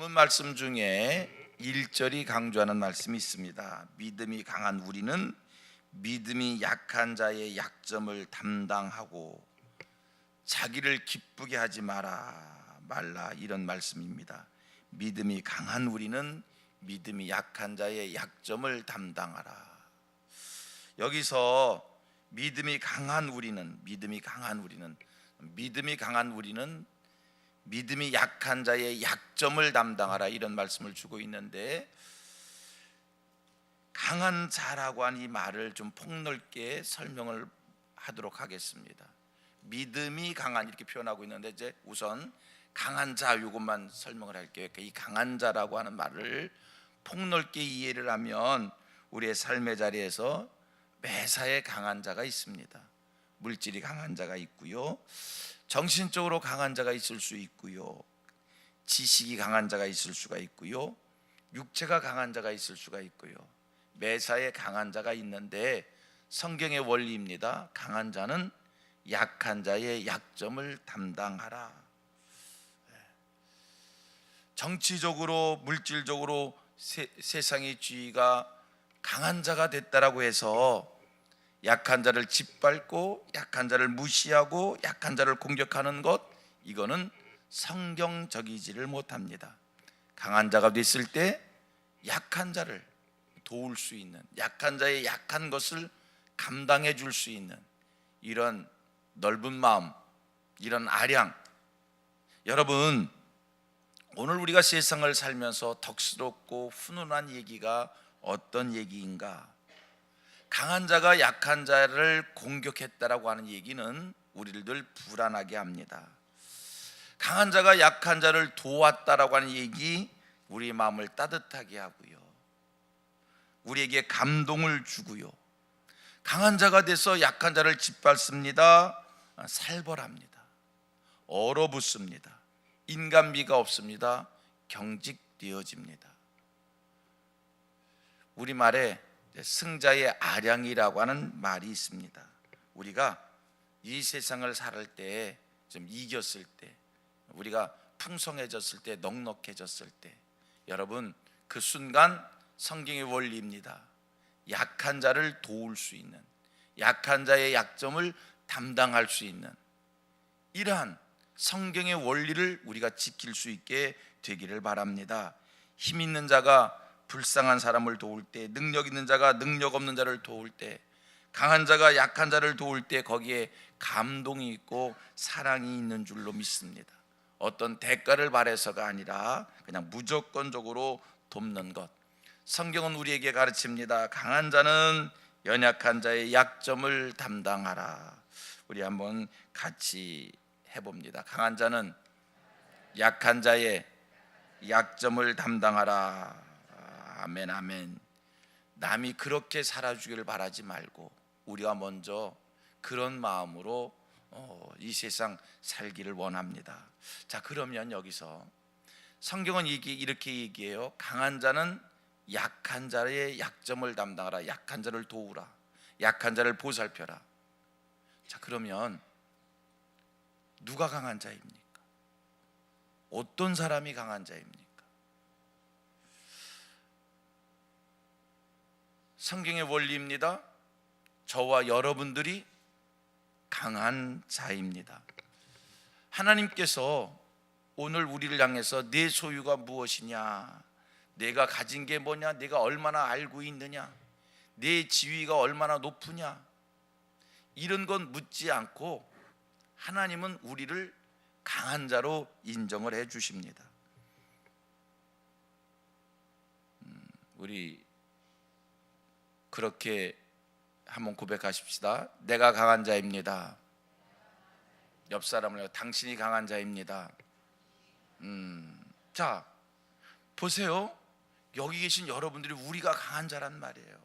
본문 말씀 중에 1절이 강조하는 말씀이 있습니다. 믿음이 강한 우리는 믿음이 약한 자의 약점을 담당하고 자기를 기쁘게 하지 말라, 이런 말씀입니다. 믿음이 강한 우리는 믿음이 약한 자의 약점을 담당하라. 여기서 믿음이 강한 우리는 믿음이 약한 자의 약점을 담당하라, 이런 말씀을 주고 있는데, 강한 자라고 하는 이 말을 좀 폭넓게 설명을 하도록 하겠습니다. 믿음이 강한, 이렇게 표현하고 있는데 이제 우선 강한 자, 이것만 설명을 할게요. 이 강한 자라고 하는 말을 폭넓게 이해를 하면 우리의 삶의 자리에서 매사에 강한 자가 있습니다. 물질이 강한 자가 있고요, 정신적으로 강한 자가 있을 수 있고요, 지식이 강한 자가 있을 수가 있고요, 육체가 강한 자가 있을 수가 있고요. 매사에 강한 자가 있는데 성경의 원리입니다. 강한 자는 약한 자의 약점을 담당하라. 정치적으로, 물질적으로 세상의 주의가 강한 자가 됐다라고 해서 약한 자를 짓밟고 약한 자를 무시하고 약한 자를 공격하는 것, 이거는 성경적이지를 못합니다. 강한 자가 됐을 때 약한 자를 도울 수 있는, 약한 자의 약한 것을 감당해 줄 수 있는 이런 넓은 마음, 이런 아량. 여러분, 오늘 우리가 세상을 살면서 덕스럽고 훈훈한 얘기가 어떤 얘기인가? 강한 자가 약한 자를 공격했다라고 하는 얘기는 우리를 늘 불안하게 합니다. 강한 자가 약한 자를 도왔다라고 하는 얘기, 우리 마음을 따뜻하게 하고요, 우리에게 감동을 주고요, 강한 자가 돼서 약한 자를 짓밟습니다. 살벌합니다. 얼어붙습니다. 인간미가 없습니다. 경직되어집니다. 우리말에 승자의 아량이라고 하는 말이 있습니다. 우리가 이 세상을 살 때, 좀 이겼을 때, 우리가 풍성해졌을 때, 넉넉해졌을 때, 여러분, 그 순간 성경의 원리입니다. 약한 자를 도울 수 있는, 약한 자의 약점을 담당할 수 있는 이러한 성경의 원리를 우리가 지킬 수 있게 되기를 바랍니다. 힘 있는 자가 불쌍한 사람을 도울 때, 능력 있는 자가 능력 없는 자를 도울 때, 강한 자가 약한 자를 도울 때 거기에 감동이 있고 사랑이 있는 줄로 믿습니다. 어떤 대가를 바라서가 아니라 그냥 무조건적으로 돕는 것. 성경은 우리에게 가르칩니다. 강한 자는 연약한 자의 약점을 담당하라. 우리 한번 같이 해봅니다. 강한 자는 약한 자의 약점을 담당하라. 아멘, 아멘. 남이 그렇게 살아주기를 바라지 말고 우리가 먼저 그런 마음으로 이 세상 살기를 원합니다. 자, 그러면 여기서 성경은 이렇게 얘기해요. 강한 자는 약한 자의 약점을 담당하라. 약한 자를 도우라. 약한 자를 보살펴라. 자, 그러면 누가 강한 자입니까? 어떤 사람이 강한 자입니까? 성경의 원리입니다. 저와 여러분들이 강한 자입니다. 하나님께서 오늘 우리를 향해서 내 소유가 무엇이냐, 내가 가진 게 뭐냐, 내가 얼마나 알고 있느냐, 내 지위가 얼마나 높으냐, 이런 건 묻지 않고 하나님은 우리를 강한 자로 인정을 해 주십니다. 우리 그렇게 한번 고백하십시다. 내가 강한 자입니다. 옆 사람을 당신이 강한 자입니다. 자, 보세요. 여기 계신 여러분들이 우리가 강한 자란 말이에요.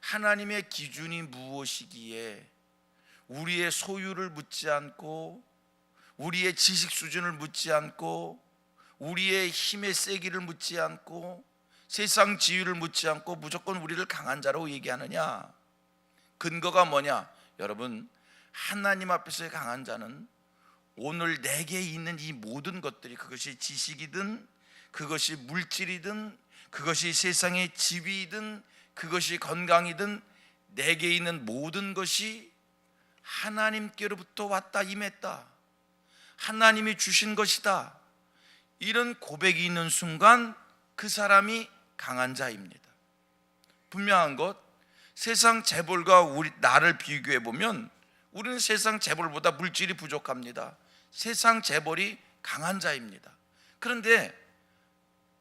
하나님의 기준이 무엇이기에 우리의 소유를 묻지 않고, 우리의 지식 수준을 묻지 않고, 우리의 힘의 세기를 묻지 않고, 세상 지위를 묻지 않고 무조건 우리를 강한 자로 얘기하느냐? 근거가 뭐냐? 여러분, 하나님 앞에서의 강한 자는 오늘 내게 있는 이 모든 것들이, 그것이 지식이든 그것이 물질이든 그것이 세상의 집이든 그것이 건강이든 내게 있는 모든 것이 하나님께로부터 왔다 임했다, 하나님이 주신 것이다, 이런 고백이 있는 순간 그 사람이 강한 자입니다. 분명한 것, 세상 재벌과 나를 비교해 보면 우리는 세상 재벌보다 물질이 부족합니다. 세상 재벌이 강한 자입니다. 그런데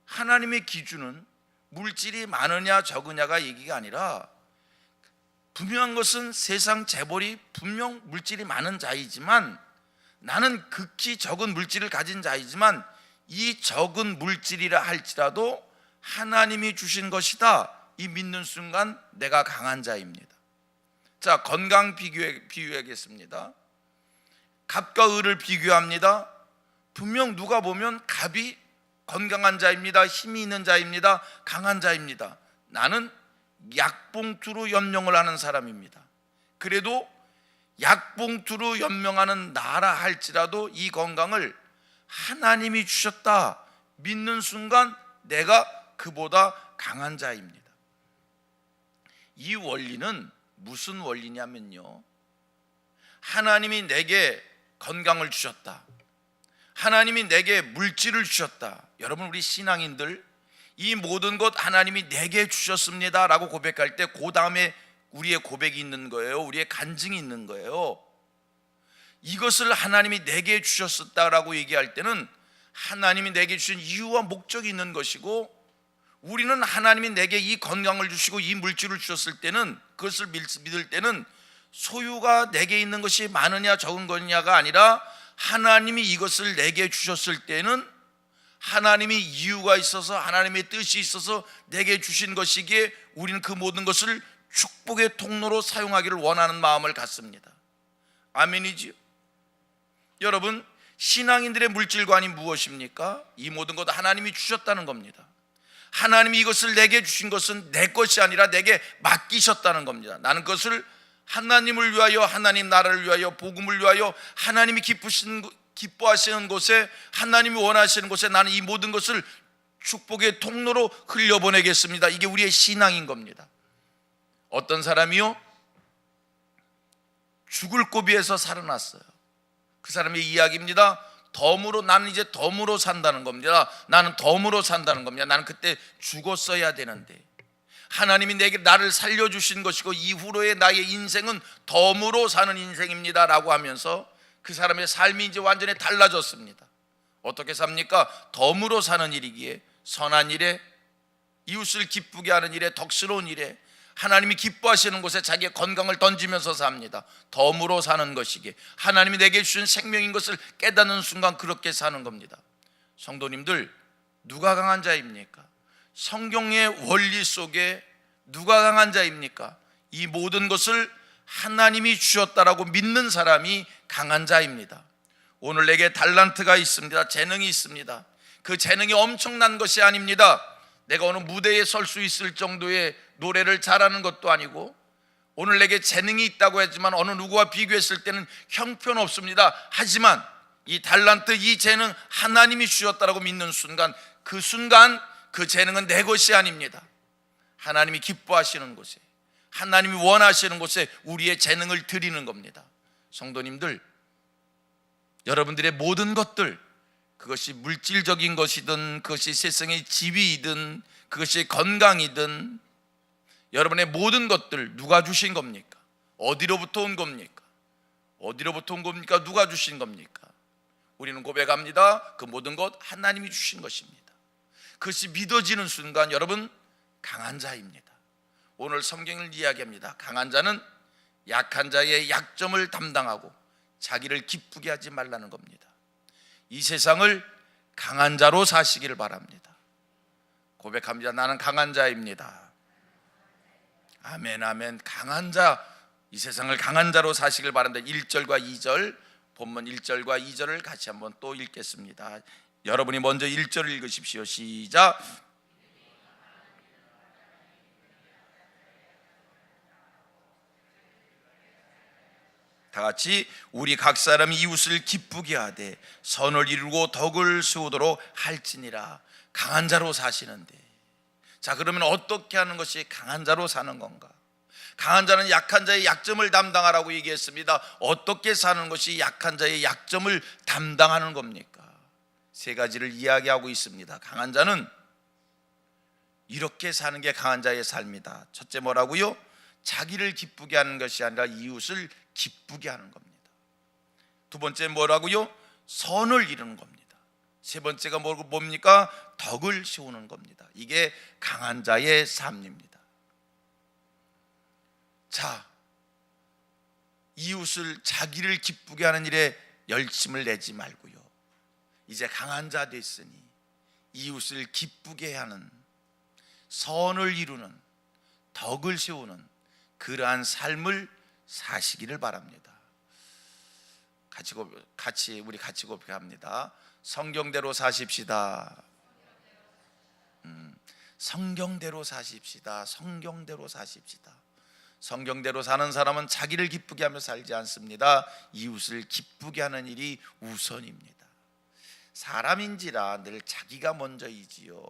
하나님의 기준은 물질이 많으냐 적으냐가 얘기가 아니라, 분명한 것은 세상 재벌이 분명 물질이 많은 자이지만 나는 극히 적은 물질을 가진 자이지만 이 적은 물질이라 할지라도 하나님이 주신 것이다, 이 믿는 순간 내가 강한 자입니다. 자, 건강 비유하겠습니다. 갑과 을을 비교합니다. 분명 누가 보면 갑이 건강한 자입니다. 힘이 있는 자입니다. 강한 자입니다. 나는 약봉투로 연명을 하는 사람입니다. 그래도 약봉투로 연명하는 나라 할지라도 이 건강을 하나님이 주셨다 믿는 순간 내가 그보다 강한 자입니다. 이 원리는 무슨 원리냐면요, 하나님이 내게 건강을 주셨다, 하나님이 내게 물질을 주셨다. 여러분, 우리 신앙인들 이 모든 것 하나님이 내게 주셨습니다 라고 고백할 때 그 다음에 우리의 고백이 있는 거예요. 우리의 간증이 있는 거예요. 이것을 하나님이 내게 주셨다라고 얘기할 때는 하나님이 내게 주신 이유와 목적이 있는 것이고, 우리는 하나님이 내게 이 건강을 주시고 이 물질을 주셨을 때는, 그것을 믿을 때는 소유가 내게 있는 것이 많으냐 적은 거냐가 아니라 하나님이 이것을 내게 주셨을 때는 하나님이 이유가 있어서 하나님의 뜻이 있어서 내게 주신 것이기에 우리는 그 모든 것을 축복의 통로로 사용하기를 원하는 마음을 갖습니다. 아멘이지요? 여러분, 신앙인들의 물질관이 무엇입니까? 이 모든 것 하나님이 주셨다는 겁니다. 하나님이 이것을 내게 주신 것은 내 것이 아니라 내게 맡기셨다는 겁니다. 나는 그것을 하나님을 위하여, 하나님 나라를 위하여, 복음을 위하여, 하나님이 기뻐하시는 곳에, 하나님이 원하시는 곳에 나는 이 모든 것을 축복의 통로로 흘려보내겠습니다. 이게 우리의 신앙인 겁니다. 어떤 사람이요? 죽을 고비에서 살아났어요. 그 사람의 이야기입니다. 나는 이제 덤으로 산다는 겁니다. 나는 덤으로 산다는 겁니다. 나는 그때 죽었어야 되는데 하나님이 나를 살려주신 것이고 이후로의 나의 인생은 덤으로 사는 인생입니다 라고 하면서 그 사람의 삶이 이제 완전히 달라졌습니다. 어떻게 삽니까? 덤으로 사는 일이기에, 선한 일에, 이웃을 기쁘게 하는 일에, 덕스러운 일에, 하나님이 기뻐하시는 곳에 자기의 건강을 던지면서 삽니다. 덤으로 사는 것이기에 하나님이 내게 주신 생명인 것을 깨닫는 순간 그렇게 사는 겁니다. 성도님들, 누가 강한 자입니까? 성경의 원리 속에 누가 강한 자입니까? 이 모든 것을 하나님이 주셨다라고 믿는 사람이 강한 자입니다. 오늘 내게 달란트가 있습니다. 재능이 있습니다. 그 재능이 엄청난 것이 아닙니다. 내가 어느 무대에 설 수 있을 정도의 노래를 잘하는 것도 아니고, 오늘 내게 재능이 있다고 했지만 어느 누구와 비교했을 때는 형편없습니다. 하지만 이 달란트, 이 재능 하나님이 주셨다라고 믿는 순간, 그 순간 그 재능은 내 것이 아닙니다. 하나님이 기뻐하시는 곳에, 하나님이 원하시는 곳에 우리의 재능을 드리는 겁니다. 성도님들, 여러분들의 모든 것들, 그것이 물질적인 것이든 그것이 세상의 지위이든 그것이 건강이든, 여러분의 모든 것들 누가 주신 겁니까? 어디로부터 온 겁니까? 어디로부터 온 겁니까? 누가 주신 겁니까? 우리는 고백합니다. 그 모든 것 하나님이 주신 것입니다. 그것이 믿어지는 순간 여러분 강한 자입니다. 오늘 성경을 이야기합니다. 강한 자는 약한 자의 약점을 담당하고 자기를 기쁘게 하지 말라는 겁니다. 이 세상을 강한 자로 사시기를 바랍니다. 고백합니다. 나는 강한 자입니다. 아멘, 아멘. 강한 자, 이 세상을 강한 자로 사시길 바랍니다. 1절과 2절, 본문 1절과 2절을 같이 한번 또 읽겠습니다. 여러분이 먼저 1절을 읽으십시오. 시작. 다 같이 우리 각 사람이 이웃을 기쁘게 하되 선을 이루고 덕을 세우도록 할지니라. 강한 자로 사시는데, 자, 그러면 어떻게 하는 것이 강한 자로 사는 건가? 강한 자는 약한 자의 약점을 담당하라고 얘기했습니다. 어떻게 사는 것이 약한 자의 약점을 담당하는 겁니까? 세 가지를 이야기하고 있습니다. 강한 자는 이렇게 사는 게 강한 자의 삶이다. 첫째 뭐라고요? 자기를 기쁘게 하는 것이 아니라 이웃을 기쁘게 하는 겁니다. 두 번째 뭐라고요? 선을 이루는 겁니다. 세 번째가 뭡니까? 덕을 세우는 겁니다. 이게 강한 자의 삶입니다. 자, 이웃을, 자기를 기쁘게 하는 일에 열심을 내지 말고요, 이제 강한 자 됐으니 이웃을 기쁘게 하는, 선을 이루는, 덕을 세우는 그러한 삶을 사시기를 바랍니다. 우리 같이 고백합니다. 성경대로 사십시다. 성경대로 사십시다. 성경대로 사십시다. 성경대로 사는 사람은 자기를 기쁘게 하며 살지 않습니다. 이웃을 기쁘게 하는 일이 우선입니다. 사람인지라 늘 자기가 먼저이지요.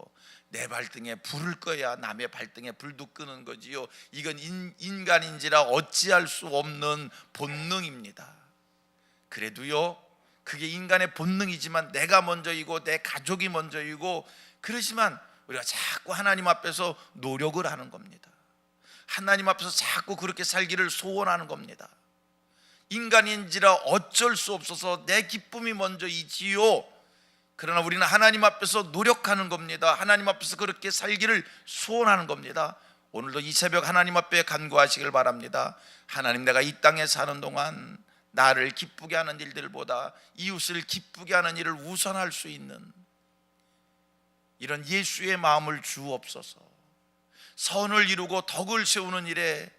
내 발등에 불을 꺼야 남의 발등에 불도 끄는 거지요. 이건 인간인지라 어찌할 수 없는 본능입니다. 그래도요, 그게 인간의 본능이지만 내가 먼저이고 내 가족이 먼저이고, 그러지만 우리가 자꾸 하나님 앞에서 노력을 하는 겁니다. 하나님 앞에서 자꾸 그렇게 살기를 소원하는 겁니다. 인간인지라 어쩔 수 없어서 내 기쁨이 먼저이지요. 그러나 우리는 하나님 앞에서 노력하는 겁니다. 하나님 앞에서 그렇게 살기를 소원하는 겁니다. 오늘도 이 새벽 하나님 앞에 간구하시길 바랍니다. 하나님, 내가 이 땅에 사는 동안 나를 기쁘게 하는 일들보다 이웃을 기쁘게 하는 일을 우선할 수 있는 이런 예수의 마음을 주옵소서. 선을 이루고 덕을 세우는 일에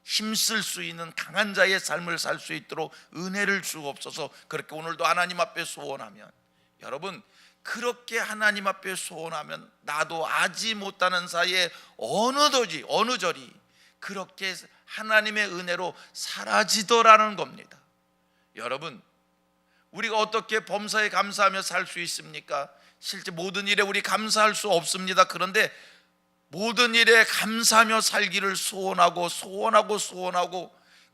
힘쓸 수 있는 강한 자의 삶을 살 수 있도록 은혜를 주옵소서. 그렇게 오늘도 하나님 앞에 소원하면, 여러분, 그렇게 하나님 앞에 소원하면 나도 아지 못하는 사이에 어느 절이 그렇게 하나님의 은혜로 사라지더라는 겁니다. 여러분, 우리가 어떻게 범사에 감사하며 살 수 있습니까? 실제 모든 일에 우리 감사할 수 없습니다. 그런데 모든 일에 감사하며 살기를 소원하고,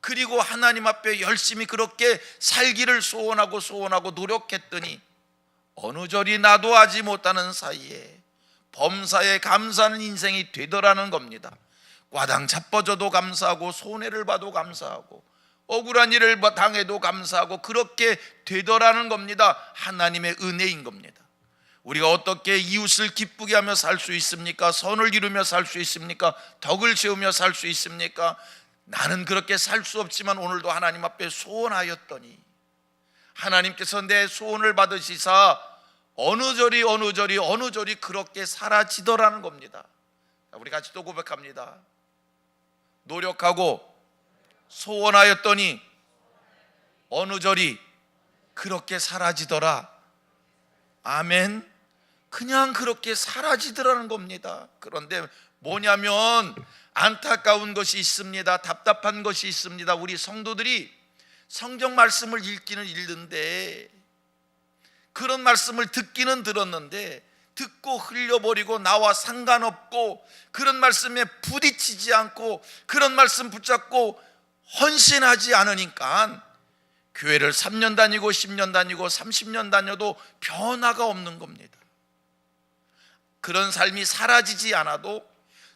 그리고 하나님 앞에 열심히 그렇게 살기를 소원하고 노력했더니 어느 절이 나도 하지 못하는 사이에 범사에 감사하는 인생이 되더라는 겁니다. 과당 자빠져도 감사하고, 손해를 봐도 감사하고, 억울한 일을 당해도 감사하고, 그렇게 되더라는 겁니다. 하나님의 은혜인 겁니다. 우리가 어떻게 이웃을 기쁘게 하며 살 수 있습니까? 선을 이루며 살 수 있습니까? 덕을 세우며 살 수 있습니까? 나는 그렇게 살 수 없지만 오늘도 하나님 앞에 소원하였더니 하나님께서 내 소원을 받으시사 어느 절이 그렇게 사라지더라는 겁니다. 우리 같이 또 고백합니다. 노력하고 소원하였더니 어느 절이 그렇게 사라지더라. 아멘. 그냥 그렇게 사라지더라는 겁니다. 그런데 뭐냐면 안타까운 것이 있습니다. 답답한 것이 있습니다. 우리 성도들이 성경 말씀을 읽기는 읽는데, 그런 말씀을 듣기는 들었는데 듣고 흘려버리고 나와 상관없고, 그런 말씀에 부딪히지 않고, 그런 말씀 붙잡고 헌신하지 않으니까 교회를 3년 다니고 10년 다니고 30년 다녀도 변화가 없는 겁니다. 그런 삶이 사라지지 않아도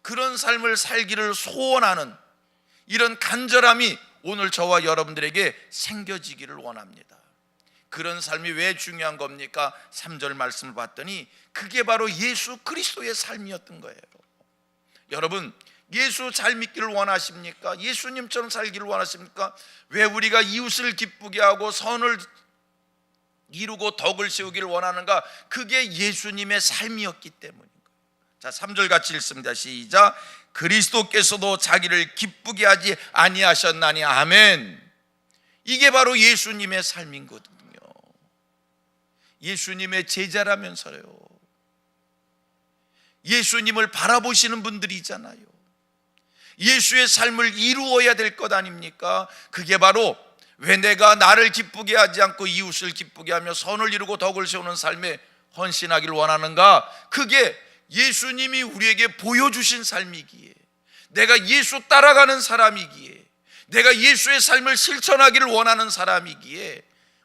그런 삶을 살기를 소원하는 이런 간절함이 오늘 저와 여러분들에게 생겨지기를 원합니다. 그런 삶이 왜 중요한 겁니까? 3절 말씀을 봤더니 그게 바로 예수 그리스도의 삶이었던 거예요. 여러분, 예수 잘 믿기를 원하십니까? 예수님처럼 살기를 원하십니까? 왜 우리가 이웃을 기쁘게 하고 선을 이루고 덕을 세우기를 원하는가? 그게 예수님의 삶이었기 때문인 거예요. 자, 3절 같이 읽습니다. 시작. 그리스도께서도 자기를 기쁘게 하지 아니하셨나니. 아멘. 이게 바로 예수님의 삶이거든요. 예수님의 제자라면서요. 예수님을 바라보시는 분들이잖아요. 예수의 삶을 이루어야 될 것 아닙니까? 그게 바로 왜 내가 나를 기쁘게 하지 않고 이웃을 기쁘게 하며 선을 이루고 덕을 세우는 삶에 헌신하기를 원하는가? 그게 예수님이 우리에게 보여주신 삶이기에, 내가 예수 따라가는 사람이기에, 내가 예수의 삶을 실천하기를 원하는 사람이기에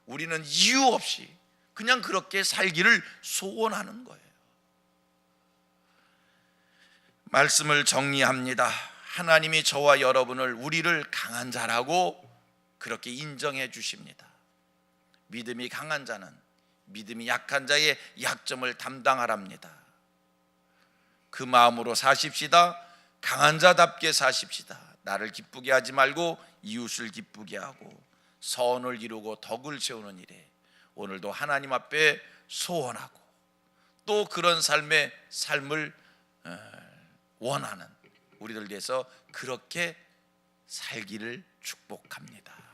우리는 이유 없이 그냥 그렇게 살기를 소원하는 거예요. 말씀을 정리합니다. 하나님이 저와 여러분을, 우리를 강한 자라고 그렇게 인정해 주십니다. 믿음이 강한 자는 믿음이 약한 자의 약점을 담당하랍니다. 그 마음으로 사십시다. 강한 자답게 사십시다. 나를 기쁘게 하지 말고 이웃을 기쁘게 하고 선을 이루고 덕을 세우는 일에 오늘도 하나님 앞에 소원하고 또 그런 삶을 원하는 우리들 위해서 그렇게 살기를 축복합니다.